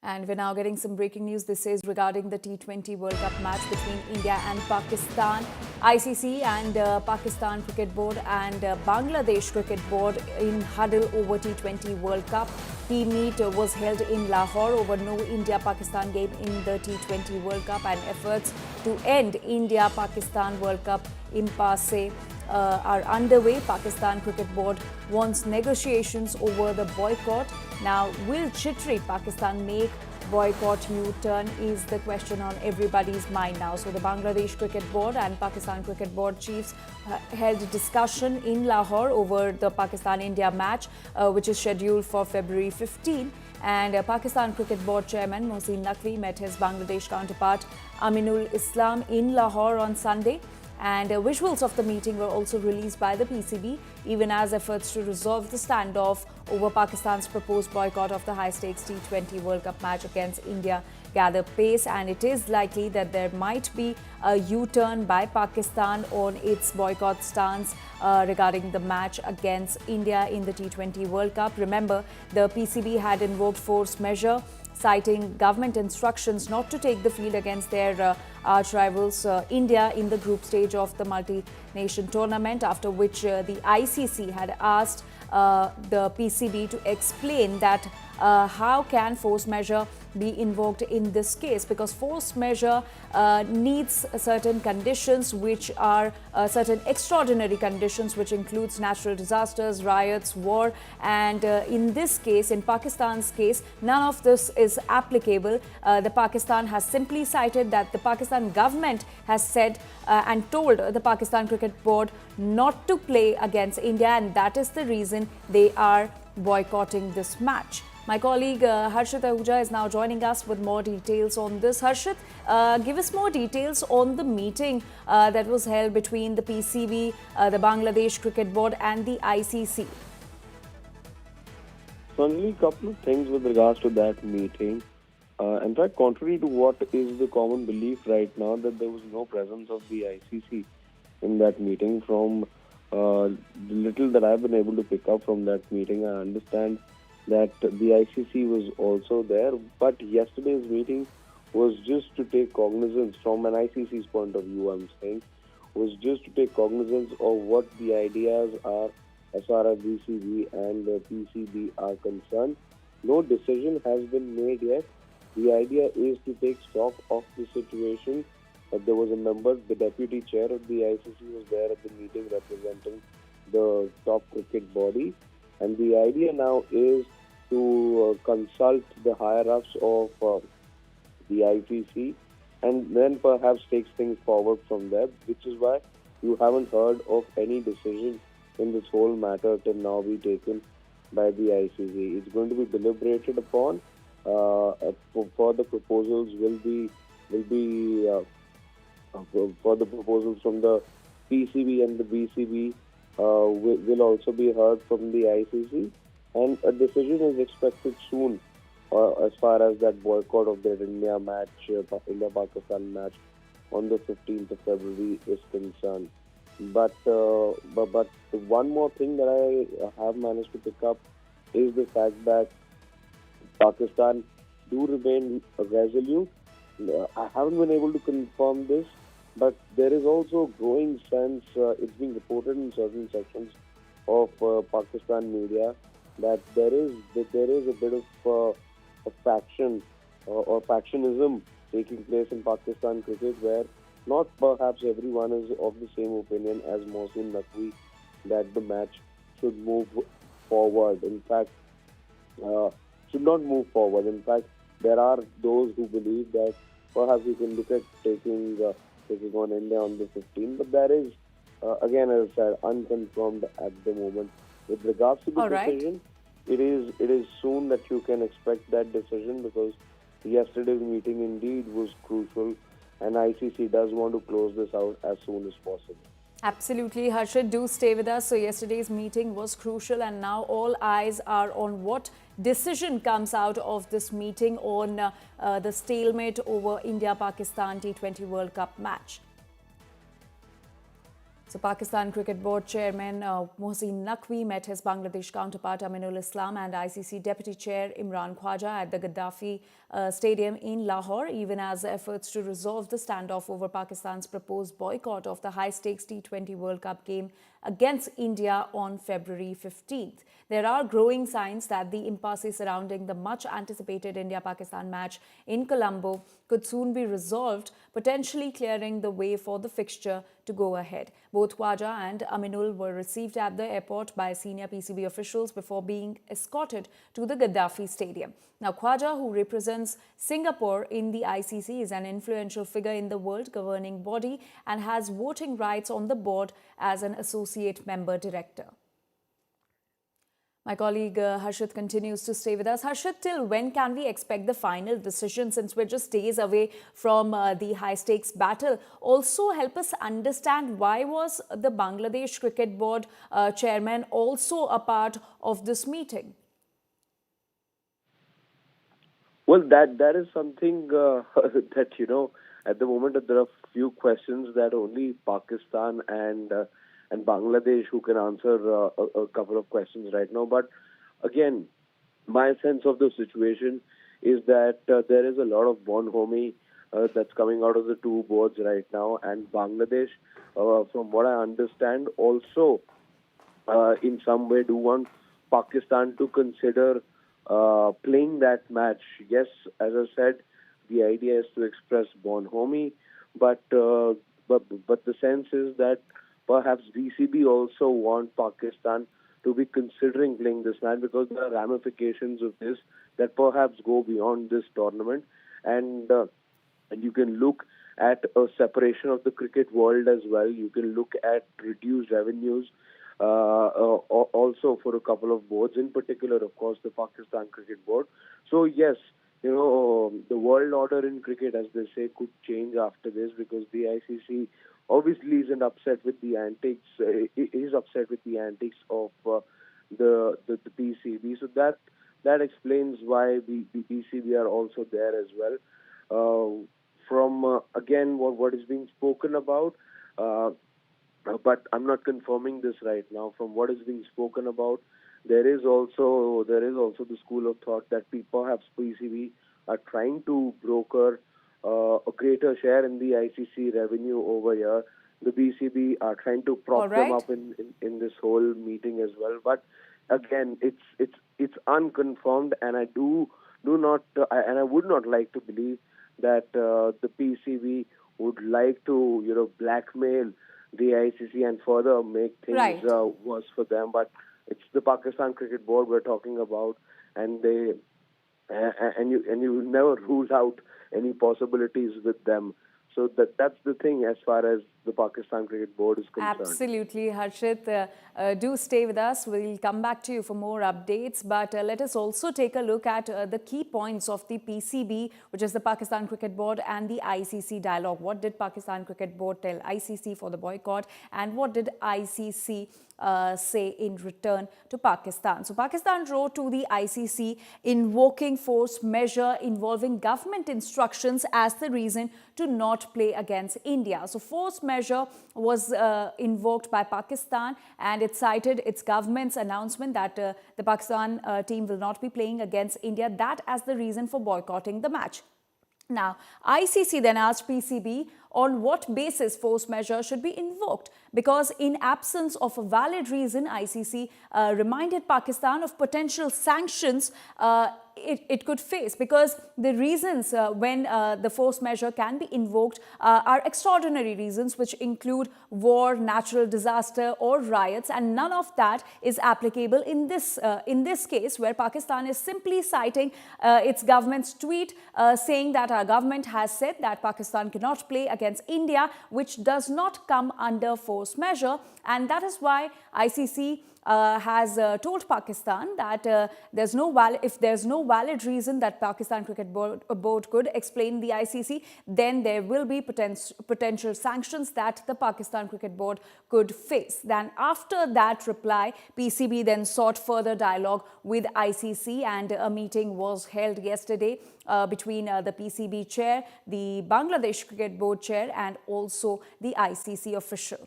And we're now getting some breaking news. This is regarding the T20 World Cup match between India and Pakistan. ICC and Pakistan Cricket Board and Bangladesh Cricket Board in huddle over T20 World Cup. Team meet was held in Lahore over no India-Pakistan game in the T20 World Cup, and efforts to end India-Pakistan World Cup impasse are underway. Pakistan Cricket Board wants negotiations over the boycott. Now, will jittery Pakistan make boycott U-turn is the question on everybody's mind now. So the Bangladesh Cricket Board and Pakistan Cricket Board chiefs held a discussion in Lahore over the Pakistan-India match, which is scheduled for February 15. And Pakistan Cricket Board Chairman Mohsin Naqvi met his Bangladesh counterpart Aminul Islam in Lahore on Sunday. And visuals of the meeting were also released by the PCB, even as efforts to resolve the standoff over Pakistan's proposed boycott of the high-stakes T20 World Cup match against India gather pace. And it is likely that there might be a U-turn by Pakistan on its boycott stance regarding the match against India in the T20 World Cup. Remember, the PCB had invoked force majeure, citing government instructions not to take the field against their arch rivals India in the group stage of the multi-nation tournament, after which the ICC had asked the PCB to explain that how can force majeure be invoked in this case, because force majeure needs certain conditions which are certain extraordinary conditions, which includes natural disasters, riots, war, and in this case, in Pakistan's case, none of this is applicable. The Pakistan has simply cited that the Pakistan government has said and told the Pakistan Cricket Board not to play against India, and that is the reason they are boycotting this match. My colleague Harshit Ahuja is now joining us with more details on this. Harshit, give us more details on the meeting that was held between the PCB, the Bangladesh Cricket Board and the ICC. So, only a couple of things with regards to that meeting. In fact, contrary to what is the common belief right now, that there was no presence of the ICC in that meeting. From the little that I've been able to pick up from that meeting, I understand that the ICC was also there, but yesterday's meeting was just to take cognizance, from an ICC's point of view, I'm saying, was just to take cognizance of what the ideas are as far as BCB and PCB are concerned. No decision has been made yet. The idea is to take stock of the situation. There was a member, the Deputy Chair of the ICC was there at the meeting representing the top cricket body. And the idea now is to consult the higher-ups of the ICC and then perhaps take things forward from there, which is why you haven't heard of any decision in this whole matter till now be taken by the ICC. It's going to be deliberated upon. Further proposals will be further proposals from the PCB and the BCB will also be heard from the ICC, and a decision is expected soon as far as that boycott of the India-Pakistan match on the 15th of February is concerned. But one more thing that I have managed to pick up is the fact that Pakistan do remain resolute. I haven't been able to confirm this, but there is also a growing sense, it's being reported in certain sections of Pakistan media, that there is a bit of a faction or factionism taking place in Pakistan cricket, where not perhaps everyone is of the same opinion as Mohsin Naqvi that the match should move forward. In fact, should not move forward. In fact, there are those who believe that perhaps we can look at taking on India on the 15th, but that is, again, as I said, unconfirmed at the moment. With regards to the decision, it is soon that you can expect that decision, because yesterday's meeting indeed was crucial, and ICC does want to close this out as soon as possible. Absolutely. Harshit, do stay with us. So yesterday's meeting was crucial, and now all eyes are on what decision comes out of this meeting on the stalemate over India-Pakistan T20 World Cup match. So Pakistan Cricket Board Chairman Mohsin Naqvi met his Bangladesh counterpart Aminul Islam and ICC Deputy Chair Imran Khwaja at the Gaddafi Stadium in Lahore, even as efforts to resolve the standoff over Pakistan's proposed boycott of the high-stakes T20 World Cup game against India on February 15th. There are growing signs that the impasse surrounding the much-anticipated India-Pakistan match in Colombo could soon be resolved, potentially clearing the way for the fixture to go ahead. Both Khwaja and Aminul were received at the airport by senior PCB officials before being escorted to the Gaddafi Stadium. Now, Khwaja, who represents Singapore in the ICC, is an influential figure in the world governing body and has voting rights on the board as an associate member director. My colleague Harshit continues to stay with us. Harshit, till when can we expect the final decision, since we're just days away from the high-stakes battle? Also, help us understand, why was the Bangladesh Cricket Board chairman also a part of this meeting? Well, that is something that, at the moment there are few questions that only Pakistan and Bangladesh who can answer a couple of questions right now. But again, my sense of the situation is that there is a lot of bonhomie that's coming out of the two boards right now, and Bangladesh, from what I understand, also in some way do want Pakistan to consider playing that match. Yes, as I said, the idea is to express bonhomie, but the sense is that perhaps BCB also want Pakistan to be considering playing this match, because there are ramifications of this that perhaps go beyond this tournament, and you can look at a separation of the cricket world as well. You can look at reduced revenues also for a couple of boards, in particular, of course, the Pakistan Cricket Board. So yes, the world order in cricket, as they say, could change after this, because the ICC obviously isn't upset with the antics. Is upset with the antics of the PCB. So that explains why the PCB are also there as well. From again, what is being spoken about, but I'm not confirming this right now. From what is being spoken about, there is also the school of thought that perhaps PCB are trying to broker a greater share in the ICC revenue over here. The BCB are trying to prop them up in this whole meeting as well. But again, it's unconfirmed, and I do not and I would not like to believe that the PCB would like to blackmail the ICC and further make things worse for them. But it's the Pakistan Cricket Board we're talking about, and you never rule out any possibilities with them. So that's the thing as far as the Pakistan Cricket Board is concerned. Absolutely, Harshit. Do stay with us. We'll come back to you for more updates. But let us also take a look at the key points of the PCB, which is the Pakistan Cricket Board, and the ICC dialogue. What did Pakistan Cricket Board tell ICC for the boycott, and what did ICC say in return to Pakistan? So Pakistan wrote to the ICC invoking force measure involving government instructions as the reason to not play against India. So force measure was invoked by Pakistan, and it cited its government's announcement that the Pakistan team will not be playing against India, that as the reason for boycotting the match. Now, ICC then asked PCB on what basis force measure should be invoked, because in absence of a valid reason, ICC reminded Pakistan of potential sanctions it could face, because the reasons when the force measure can be invoked are extraordinary reasons, which include war, natural disaster or riots, and none of that is applicable in this case, where Pakistan is simply citing its government's tweet saying that our government has said that Pakistan cannot play against India, which does not come under force measure, and that is why ICC has told Pakistan that if there's no valid reason that Pakistan Cricket Board could explain the ICC, then there will be potential sanctions that the Pakistan Cricket Board could face. Then after that reply, PCB then sought further dialogue with ICC, and a meeting was held yesterday between the PCB chair, the Bangladesh Cricket Board chair, and also the ICC official.